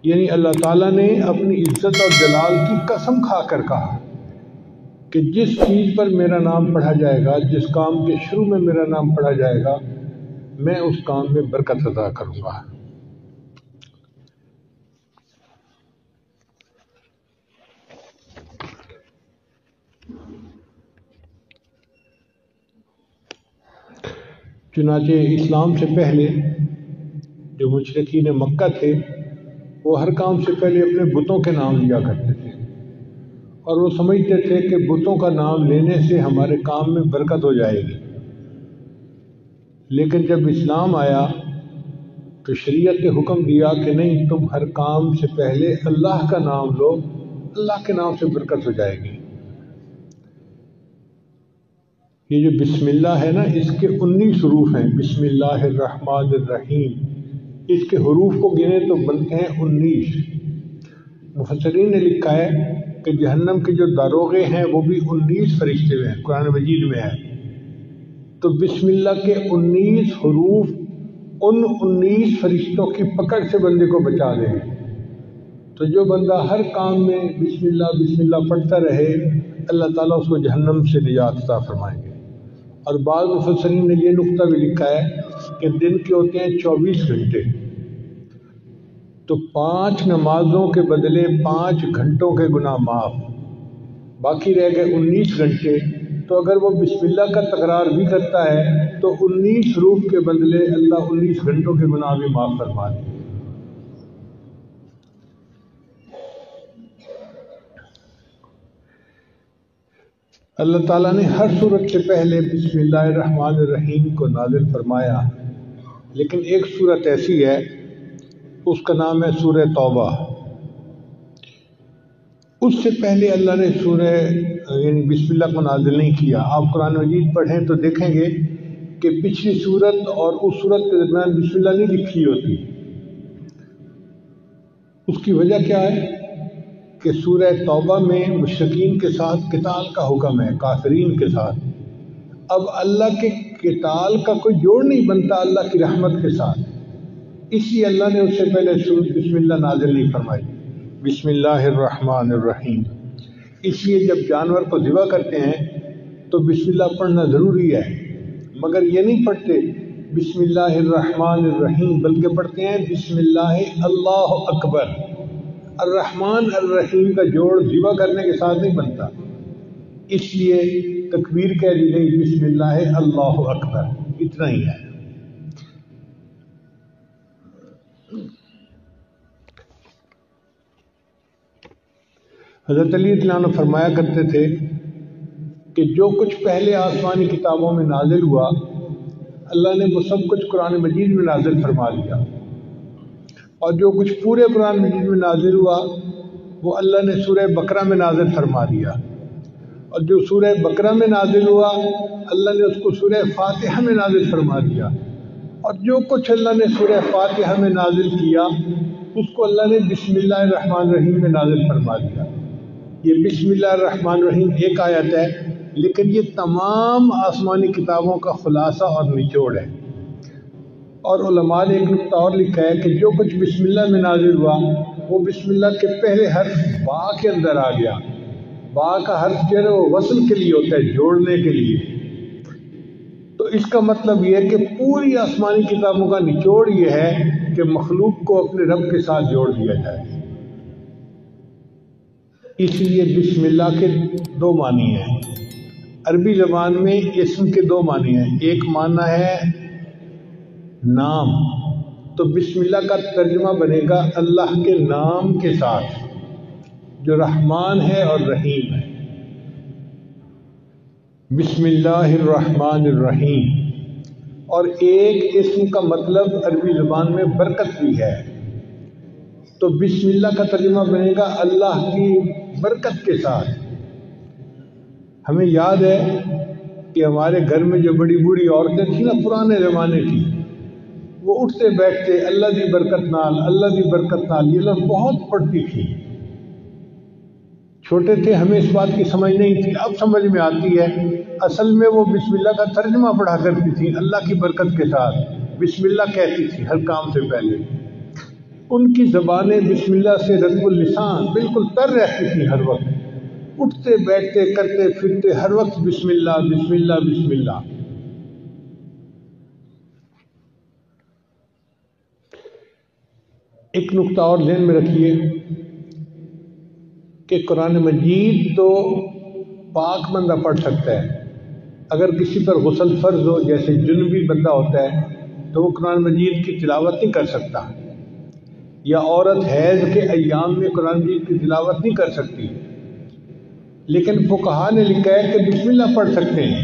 یعنی اللہ تعالیٰ نے اپنی عزت اور جلال کی قسم کھا کر کہا کہ جس چیز پر میرا نام پڑھا جائے گا، جس کام کے شروع میں میرا نام پڑھا جائے گا، میں اس کام میں برکت عطا کروں گا۔ چنانچہ اسلام سے پہلے جو مشرکین مکہ تھے وہ ہر کام سے پہلے اپنے بتوں کے نام لیا کرتے تھے، اور وہ سمجھتے تھے کہ بتوں کا نام لینے سے ہمارے کام میں برکت ہو جائے گی۔ لیکن جب اسلام آیا تو شریعت نے حکم دیا کہ نہیں، تم ہر کام سے پہلے اللہ کا نام لو، اللہ کے نام سے برکت ہو جائے گی۔ یہ جو بسم اللہ ہے نا، اس کے 19 حروف ہیں، بسم اللہ الرحمن الرحیم۔ اس کے حروف کو گنے تو بنتے ہیں 19۔ مفسرین نے لکھا ہے کہ جہنم کے جو داروغے ہیں وہ بھی 19 فرشتے ہیں، قرآن مجید میں ہے۔ تو بسم اللہ کے 19 حروف ان 19 فرشتوں کی پکڑ سے بندے کو بچا دیں گے۔ تو جو بندہ ہر کام میں بسم اللہ پڑھتا رہے، اللہ تعالیٰ اس کو جہنم سے نجات عطا فرمائیں گے۔ اور بعض مفسرین نے یہ نقطہ بھی لکھا ہے کہ دن کے ہوتے ہیں 24 گھنٹے، تو 5 نمازوں کے بدلے 5 گھنٹوں کے گناہ معاف، باقی رہ گئے 19 گھنٹے۔ تو اگر وہ بسم اللہ کا تکرار بھی کرتا ہے تو 19 حروف کے بدلے اللہ 19 گھنٹوں کے گناہ بھی معاف فرما دے۔ اللہ تعالیٰ نے ہر صورت سے پہلے بسم اللہ الرحمن الرحیم کو نازل فرمایا، لیکن ایک صورت ایسی ہے، اس کا نام ہے سورہ توبہ۔ اس سے پہلے اللہ نے سورہ یعنی بسم اللہ کو نازل نہیں کیا۔ آپ قرآن مجید پڑھیں تو دیکھیں گے کہ پچھلی صورت اور اس صورت کے درمیان بسم اللہ نہیں لکھی ہوتی۔ اس کی وجہ کیا ہے کہ سورہ توبہ میں مشرکین کے ساتھ قتال کا حکم ہے، کافرین کے ساتھ۔ اب اللہ کے قتال کا کوئی جوڑ نہیں بنتا اللہ کی رحمت کے ساتھ، اس لیے اللہ نے اس سے پہلے سورۃ بسم اللہ نازل نہیں فرمائی، بسم اللہ الرحمن الرحیم۔ اس لیے جب جانور کو ذبح کرتے ہیں تو بسم اللہ پڑھنا ضروری ہے، مگر یہ نہیں پڑھتے بسم اللہ الرحمن الرحیم، بلکہ پڑھتے ہیں بسم اللہ اللہ اکبر۔ الرحمن الرحیم کا جوڑ ذبح کرنے کے ساتھ نہیں بنتا، اس لیے تکبیر کہہ دی گئی بسم اللہ اللہ اکبر، اتنا ہی ہے۔ حضرت علی رضی اللہ عنہ فرمایا کرتے تھے کہ جو کچھ پہلے آسمانی کتابوں میں نازل ہوا، اللہ نے وہ سب کچھ قرآن مجید میں نازل فرما دیا، اور جو کچھ پورے قرآن مجید میں نازل ہوا وہ اللہ نے سورہ بقرہ میں نازل فرما دیا، اور جو سورہ بقرہ میں نازل ہوا اللہ نے اس کو سورہ فاتحہ میں نازل فرما دیا، اور جو کچھ اللہ نے سورہ فاتحہ میں نازل کیا اس کو اللہ نے بسم اللہ الرحمن الرحیم میں نازل فرما دیا۔ یہ بسم اللہ الرحمن الرحیم ایک آیت ہے، لیکن یہ تمام آسمانی کتابوں کا خلاصہ اور نچوڑ ہے۔ اور علماء نے ایک نقطہ اور لکھا ہے کہ جو کچھ بسم اللہ میں نازل ہوا وہ بسم اللہ کے پہلے حرف با کے اندر آ گیا۔ با کا حرف جو ہے وہ وصل کے لیے ہوتا ہے، جوڑنے کے لیے۔ تو اس کا مطلب یہ ہے کہ پوری آسمانی کتابوں کا نچوڑ یہ ہے کہ مخلوق کو اپنے رب کے ساتھ جوڑ دیا جائے۔ اس لیے بسم اللہ کے 2 معنی ہیں۔ عربی زبان میں اسم کے 2 معنی ہیں، ایک معنی ہے نام، تو بسم اللہ کا ترجمہ بنے گا اللہ کے نام کے ساتھ جو رحمان ہے اور رحیم ہے۔ بسم اللہ الرحمن الرحیم۔ اور ایک اسم کا مطلب عربی زبان میں برکت بھی ہے، تو بسم اللہ کا ترجمہ بنے گا اللہ کی برکت کے ساتھ۔ ہمیں یاد ہے کہ ہمارے گھر میں جو بڑی بوڑھی عورتیں تھیں نا پرانے زمانے کی، وہ اٹھتے بیٹھتے اللہ دی برکت نال، اللہ دی برکت نال، یہ لفظ بہت پڑھتی تھی۔ چھوٹے تھے ہمیں اس بات کی سمجھ نہیں تھی، اب سمجھ میں آتی ہے۔ اصل میں وہ بسم اللہ کا ترجمہ پڑھا کرتی تھی، اللہ کی برکت کے ساتھ بسم اللہ کہتی تھی ہر کام سے پہلے۔ ان کی زبانیں بسم اللہ سے رطب اللسان بالکل تر رہتی تھی، ہر وقت اٹھتے بیٹھتے کرتے پھرتے ہر وقت بسم اللہ بسم اللہ بسم اللہ۔ ایک نقطہ اور ذہن میں رکھیے کہ قرآن مجید تو پاک بندہ پڑھ سکتا ہے، اگر کسی پر غسل فرض ہو، جیسے جنبی بندہ ہوتا ہے تو وہ قرآن مجید کی تلاوت نہیں کر سکتا، یا عورت حیض کے ایام میں قرآن مجید کی تلاوت نہیں کر سکتی، لیکن فقہا نے لکھا ہے کہ بسم اللہ پڑھ سکتے ہیں۔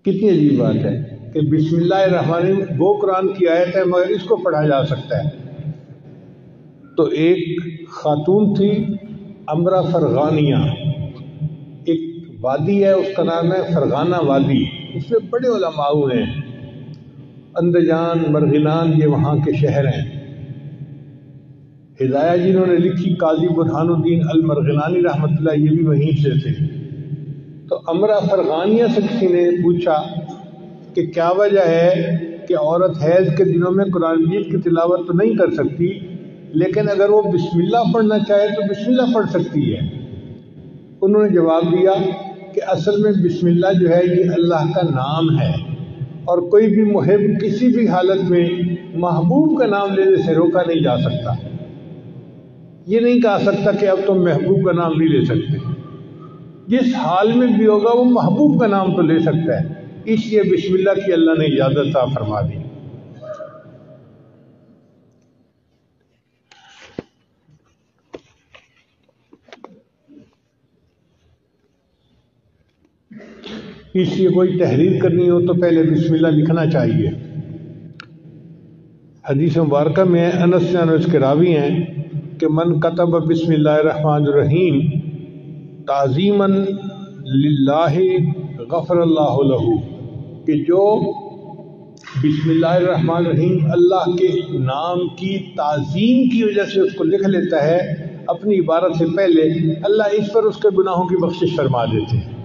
کتنی عجیب بات ہے کہ بسم اللہ الرحمن الرحیم وہ قرآن کی آیت ہے مگر اس کو پڑھا جا سکتا ہے۔ تو ایک خاتون تھی امرا فرغانیہ، ایک وادی ہے، اس کا نام ہے فرغانہ وادی، اس میں بڑے علماء ہیں، اندجان مرغنان یہ وہاں کے شہر ہیں۔ ہدایہ جنہوں نے لکھی قاضی برہان الدین المرغنانی رحمۃ اللہ، یہ بھی وہیں سے تھے۔ تو امرا فرغانیہ سے کسی نے پوچھا کہ کیا وجہ ہے کہ عورت حیض کے دنوں میں قرآن مجید کی تلاوت تو نہیں کر سکتی، لیکن اگر وہ بسم اللہ پڑھنا چاہے تو بسم اللہ پڑھ سکتی ہے؟ انہوں نے جواب دیا کہ اصل میں بسم اللہ جو ہے یہ اللہ کا نام ہے، اور کوئی بھی محب کسی بھی حالت میں محبوب کا نام لینے سے روکا نہیں جا سکتا۔ یہ نہیں کہا سکتا کہ اب تم محبوب کا نام نہیں لے سکتے، جس حال میں بھی ہوگا وہ محبوب کا نام تو لے سکتا ہے، اس لیے بسم اللہ کی اللہ نے اجازت عطا فرما دی۔ اس لیے کوئی تحریر کرنی ہو تو پہلے بسم اللہ لکھنا چاہیے۔ حدیث مبارکہ میں انس سے اس کے راوی ہیں کہ من کتب بسم اللہ الرحمن الرحیم تعظیما للہ غفر اللہ لہ، کہ جو بسم اللہ الرحمن الرحیم اللہ کے نام کی تعظیم کی وجہ سے اس کو لکھ لیتا ہے اپنی عبارت سے پہلے، اللہ اس پر اس کے گناہوں کی بخشش فرما دیتے ہیں۔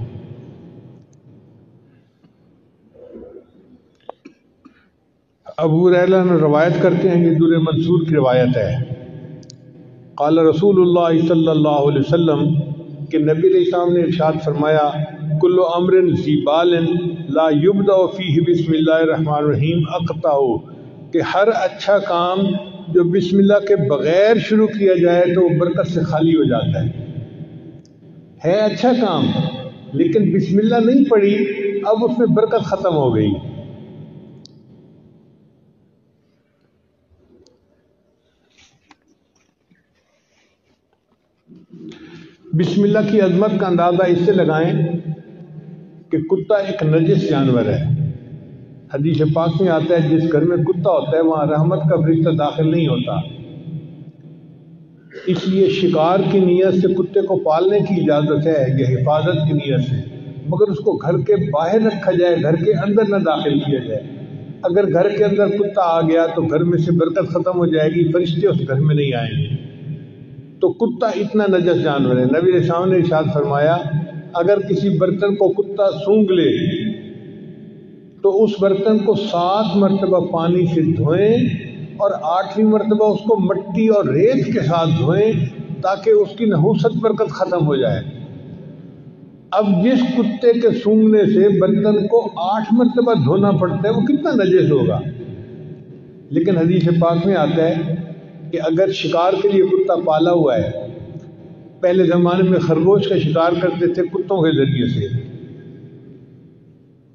ابو ہریرہ نے روایت کرتے ہیں، یہ در منصور کی روایت ہے، قال رسول اللہ صلی اللہ علیہ وسلم کہ نبی علیہ السلام نے ارشاد فرمایا کل امر ذی بال لا یبدأ فیہ بسم اللہ الرحمن الرحیم اقطع، کہ ہر اچھا کام جو بسم اللہ کے بغیر شروع کیا جائے تو وہ برکت سے خالی ہو جاتا ہے اچھا کام لیکن بسم اللہ نہیں پڑھی، اب اس میں برکت ختم ہو گئی۔ بسم اللہ کی عظمت کا اندازہ اس سے لگائیں کہ کتا ایک نجس جانور ہے۔ حدیث پاک میں آتا ہے جس گھر میں کتا ہوتا ہے وہاں رحمت کا فرشتہ داخل نہیں ہوتا، اس لیے شکار کی نیت سے کتے کو پالنے کی اجازت ہے، یہ حفاظت کی نیت سے، مگر اس کو گھر کے باہر رکھا جائے، گھر کے اندر نہ داخل کیا جائے۔ اگر گھر کے اندر کتا آ گیا تو گھر میں سے برکت ختم ہو جائے گی، فرشتے اس گھر میں نہیں آئیں گے۔ تو کتا اتنا نجس جانور ہے۔ نبی علیہ السلام نے ارشاد فرمایا اگر کسی برتن کو کتا سونگھ لے تو اس برتن کو 7 مرتبہ پانی سے دھوئیں اور 8ویں مرتبہ اس کو مٹی اور ریت کے ساتھ دھوئیں تاکہ اس کی نحوست برکت ختم ہو جائے۔ اب جس کتے کے سونگھنے سے برتن کو 8 مرتبہ دھونا پڑتا ہے وہ کتنا نجس ہوگا۔ لیکن حدیث پاک میں آتا ہے کہ اگر شکار کے لیے کتا پالا ہوا ہے، پہلے زمانے میں خرگوش کا شکار کرتے تھے کتوں کے ذریعے سے،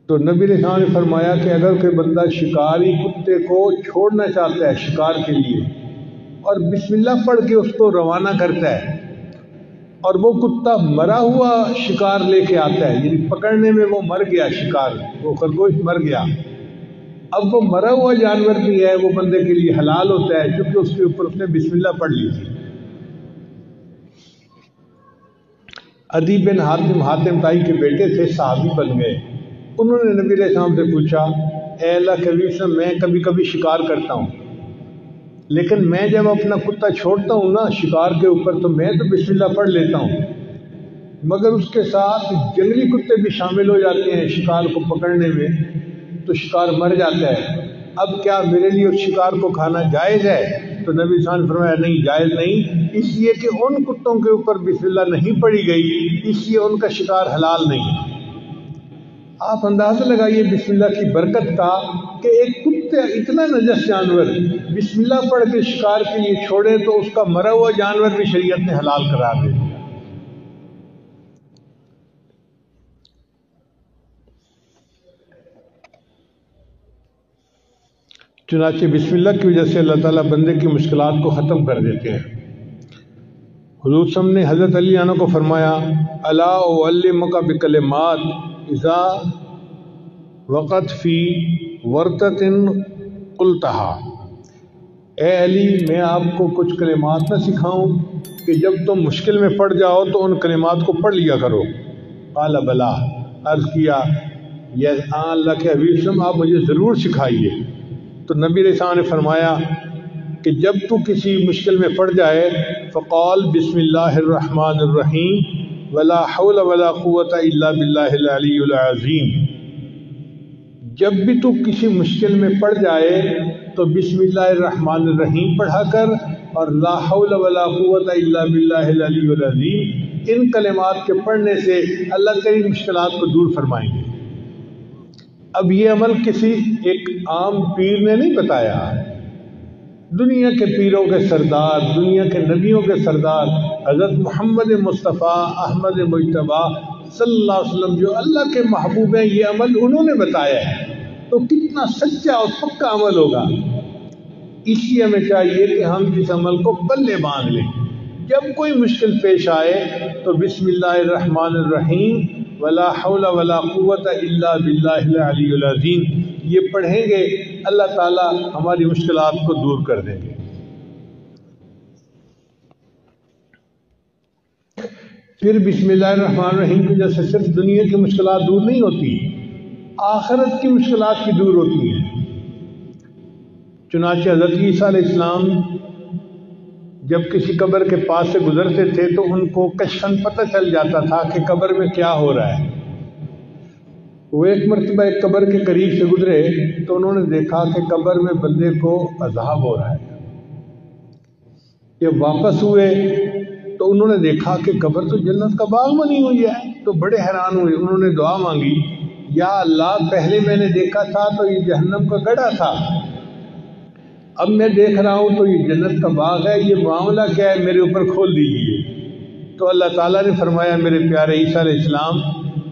تو نبی علیہ السلام نے فرمایا کہ اگر کوئی بندہ شکاری کتے کو چھوڑنا چاہتا ہے شکار کے لیے اور بسم اللہ پڑھ کے اس کو روانہ کرتا ہے اور وہ کتا مرا ہوا شکار لے کے آتا ہے، یعنی پکڑنے میں وہ مر گیا، شکار وہ خرگوش مر گیا، اب وہ مرا ہوا جانور بھی ہے وہ بندے کے لیے حلال ہوتا ہے کیونکہ اس کے اوپر اس نے بسم اللہ پڑھ لی تھی۔ عدی بن حاتم طائی کے بیٹے تھے، صحابی بن گئے، انہوں نے نبی علیہ السلام سے پوچھا اے اللہ کے نبی صلی، میں کبھی کبھی شکار کرتا ہوں لیکن میں جب اپنا کتا چھوڑتا ہوں نا شکار کے اوپر تو میں تو بسم اللہ پڑھ لیتا ہوں، مگر اس کے ساتھ جنگلی کتے بھی شامل ہو جاتے ہیں شکار کو پکڑنے میں تو شکار مر جاتا ہے، اب کیا میرے لیے اس شکار کو کھانا جائز ہے؟ تو نبی صلی اللہ علیہ وسلم نے فرمایا نہیں، جائز نہیں، اس لیے کہ ان کتوں کے اوپر بسم اللہ نہیں پڑی گئی، اس لیے ان کا شکار حلال نہیں ہے۔ آپ اندازہ لگائیے بسم اللہ کی برکت کا کہ ایک کتے، اتنا نجس جانور، بسم اللہ پڑھ کے شکار کے لیے چھوڑے تو اس کا مرا ہوا جانور بھی شریعت نے حلال قرار دے دیا۔ چنانچہ بسم اللہ کی وجہ سے اللہ تعالیٰ بندے کی مشکلات کو ختم کر دیتے ہیں۔ حضور صلی اللہ علیہ وسلم نے حضرت علی عنہ کو فرمایا الا اعلمک بکلمات اذا وقت فی ورطۃ قلتها، اے علی میں آپ کو کچھ کلمات نہ سکھاؤں کہ جب تم مشکل میں پڑ جاؤ تو ان کلمات کو پڑھ لیا کرو؟ قال بلا، عرض کیا یہ اللہ کے حبیب صلی اللہ علیہ وسلم آپ مجھے ضرور سکھائیے۔ تو نبی علیہ السلام نے فرمایا کہ جب تو کسی مشکل میں پڑ جائے فقال بسم اللہ الرحمن الرحیم ولا حول ولا قوت الا باللہ العلی العظیم، جب بھی تو کسی مشکل میں پڑ جائے تو بسم اللہ الرحمن الرحیم پڑھا کر اور لا حول ولا قوت الا باللہ العلی العظیم، ان کلمات کے پڑھنے سے اللہ تیری مشکلات کو دور فرمائیں گے۔ اب یہ عمل کسی ایک عام پیر نے نہیں بتایا، دنیا کے پیروں کے سردار، دنیا کے نبیوں کے سردار حضرت محمد مصطفیٰ احمد مجتبیٰ صلی اللہ علیہ وسلم جو اللہ کے محبوب ہیں، یہ عمل انہوں نے بتایا ہے، تو کتنا سچا اور پکا عمل ہوگا۔ اس لیے ہمیں چاہیے کہ ہم اس عمل کو پلے باندھ لیں، جب کوئی مشکل پیش آئے تو بسم اللہ الرحمن الرحیم ولا حول ولا قوت الا باللہ العلی العظیم یہ پڑھیں گے، اللہ تعالیٰ ہماری مشکلات کو دور کر دیں گے۔ پھر بسم اللہ الرحمن الرحیم کی وجہ سے صرف دنیا کی مشکلات دور نہیں ہوتی، آخرت کی مشکلات بھی دور ہوتی ہیں۔ چنانچہ حضرت عیسیٰ علیہ السلام جب کسی قبر کے پاس سے گزرتے تھے تو ان کو کشفاً پتہ چل جاتا تھا کہ قبر میں کیا ہو رہا ہے۔ وہ ایک مرتبہ ایک قبر کے قریب سے گزرے تو انہوں نے دیکھا کہ قبر میں بندے کو عذاب ہو رہا ہے۔ جب واپس ہوئے تو انہوں نے دیکھا کہ قبر تو جنت کا باغ بنی ہوئی ہے، تو بڑے حیران ہوئے۔ انہوں نے دعا مانگی، یا اللہ پہلے میں نے دیکھا تھا تو یہ جہنم کا گڑھا تھا، اب میں دیکھ رہا ہوں تو یہ جنت کا باغ ہے، یہ معاملہ کیا ہے، میرے اوپر کھول دیجیے۔ تو اللہ تعالیٰ نے فرمایا میرے پیارے عیسیٰ علیہ السلام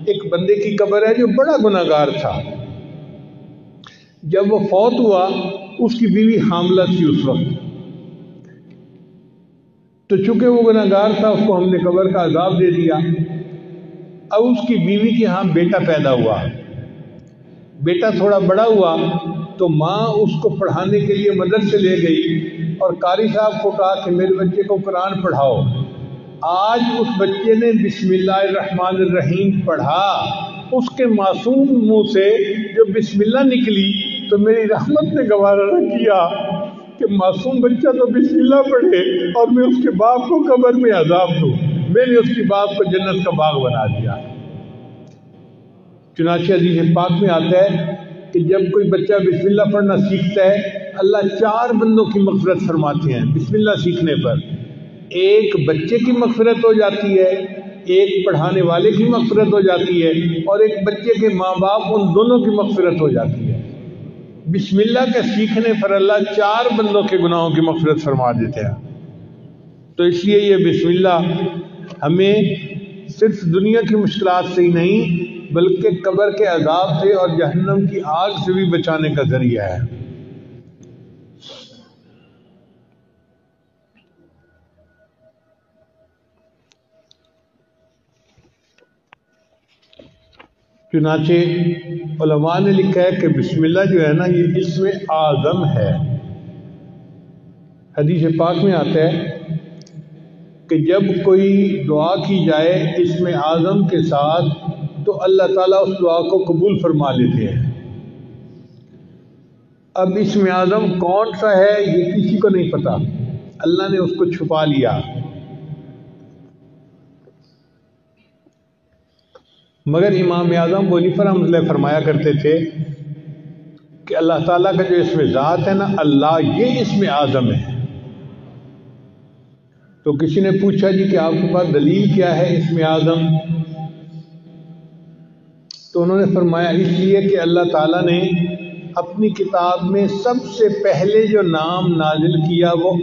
ایک بندے کی قبر ہے جو بڑا گناہ گار تھا، جب وہ فوت ہوا اس کی بیوی حاملہ تھی اس وقت، تو چونکہ وہ گناہ گار تھا اس کو ہم نے قبر کا عذاب دے دیا۔ اب اس کی بیوی کے ہاں بیٹا پیدا ہوا، بیٹا تھوڑا بڑا ہوا تو ماں اس کو پڑھانے کے لیے مدرسے لے گئی اور قاری صاحب کو کہا کہ میرے بچے کو قرآن پڑھاؤ۔ آج اس بچے نے بسم اللہ الرحمن الرحیم پڑھا، اس کے معصوم منہ سے جو بسم اللہ نکلی تو میری رحمت نے گوارا نہ کیا کہ معصوم بچہ تو بسم اللہ پڑھے اور میں اس کے باپ کو قبر میں عذاب دوں، میں نے اس کے باپ کو جنت کا باغ بنا دیا۔ چنانچہ حدیث پاک میں آتا ہے کہ جب کوئی بچہ بسم اللہ پڑھنا سیکھتا ہے اللہ 4 بندوں کی مغفرت فرماتے ہیں بسم اللہ سیکھنے پر۔ ایک بچے کی مغفرت ہو جاتی ہے، ایک پڑھانے والے کی مغفرت ہو جاتی ہے، اور ایک بچے کے ماں باپ ان دونوں کی مغفرت ہو جاتی ہے۔ بسم اللہ کے سیکھنے پر اللہ 4 بندوں کے گناہوں کی مغفرت فرما دیتے ہیں۔ تو اس لیے یہ بسم اللہ ہمیں صرف دنیا کی مشکلات سے ہی نہیں بلکہ قبر کے عذاب سے اور جہنم کی آگ سے بھی بچانے کا ذریعہ ہے۔ چنانچہ علماء نے لکھا ہے کہ بسم اللہ جو ہے نا یہ اسم اعظم ہے۔ حدیث پاک میں آتا ہے کہ جب کوئی دعا کی جائے اسم اعظم کے ساتھ تو اللہ تعالیٰ اس دعا کو قبول فرما لیتے ہیں۔ اب اسم اعظم کون سا ہے یہ کسی کو نہیں پتا، اللہ نے اس کو چھپا لیا، مگر امام اعظم ابو حنیفہ رحمۃ اللہ فرمایا کرتے تھے کہ اللہ تعالیٰ کا جو اسم ذات ہے نا اللہ، یہ اسم اعظم ہے۔ تو کسی نے پوچھا جی کہ آپ کے پاس دلیل کیا ہے اسم اعظم؟ تو انہوں نے فرمایا اس لیے کہ اللہ تعالیٰ نے اپنی کتاب میں سب سے پہلے جو نام نازل کیا وہ